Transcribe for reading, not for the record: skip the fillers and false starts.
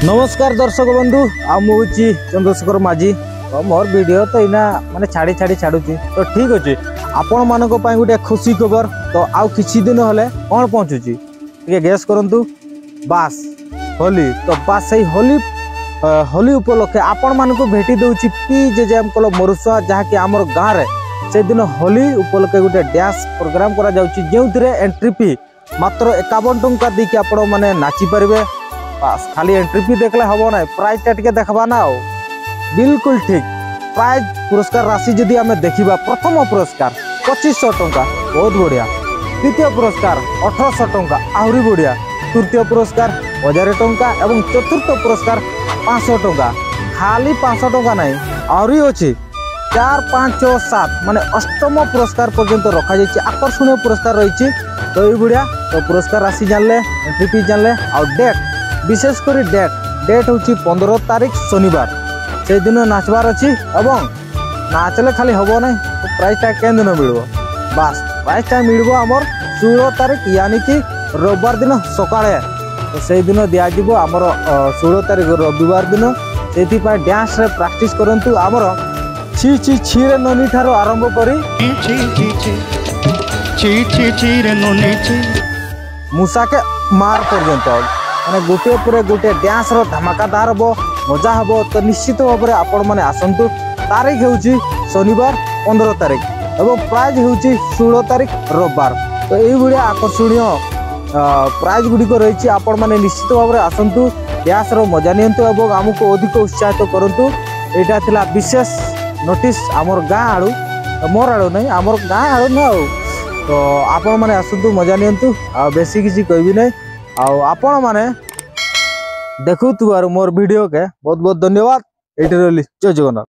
नमस्कार दर्शक बंधु आमुची चंद्रशेखर माझी तो मोर वीडियो तो इना माने छाड़ी छाड़ी छाड़ुची तो ठीक अच्छे आपण मानक पई गुटे खुशी खबर तो आउ किछि दिन हले कोन पहुंचुची ठीक गैस करंतु बास होली तो बास सही होली उपलक्षे आपण मानक भेटी दउची पी जे हमको मरुसा जहा कि हमर गां रे से दिन होली उपलक्षे गुटे डांस प्रोग्राम करा जाउची जेउथरे एंट्री फी मात्र 51 टंका दी कि आपण माने नाची परबे बस खाली एंट्री फी देखले हम ना प्राइज टे देखा ना बिल्कुल ठीक प्राइज पुरस्कार राशि जदि आम देखा प्रथम पुरस्कार 2500 टंका बहुत बढ़िया द्वितीय पुरस्कार 1800 टंका आहरी बढ़िया तृतीय पुरस्कार 1000 टंका एवं चतुर्थ पुरस्कार 500 टंका खाली 500 टंका नहीं आहरी अच्छी 4, 5, 6, 7 माने अष्टम पुरस्कार पर्यंत रखा जाइए आकर्षणीय पुरस्कार रही तो ये बढ़िया तो पुरस्कार राशि जानले एंट्री फी जानले आ डेट विशेष कर डेट हूँ 15 तारीख शनिवार से दिन नाचबार अच्छी एवं नाचले खाली हम ना तो प्राइजटा के दिन मिल बास प्राइजटा मिल आमर 16 तारीख यानी कि रविवार दिन सकाଳେ तो से दिन दिज्व आमर 16 तारीख रविवार दिन से डांस रे प्रैक्टिस करंतु आमर छि छि छि रे ननी ठारो आरंभ करी मूसा के मार पर्यंत माने गोटे पर गोटे डांस रो धमाकादार हम मजा हम तो निश्चित भाव में आपण मैंने आसतु तारीख हूँ शनिवार 15 तारीख एवं प्राइज हूँ 16 तारीख रविवार तो ये आकर्षणीय प्राइज गुड़िक रही आपण मैंने निश्चित भाव में आसतु डांस रो मजा नियंतु एवं आमको अधिक उत्साहित करूँ यहाँ थिला विशेष नोटिस आमर गाँ आड़ू मोर आड़ू नहीं आमर गाँ आड़ू ना तो आपण मैंने आसतु मजा नियंतु बेसी किसी कहबी नहीं आपण माने देखु मोर वीडियो के बहुत बहुत धन्यवाद। ये जय जगन्नाथ।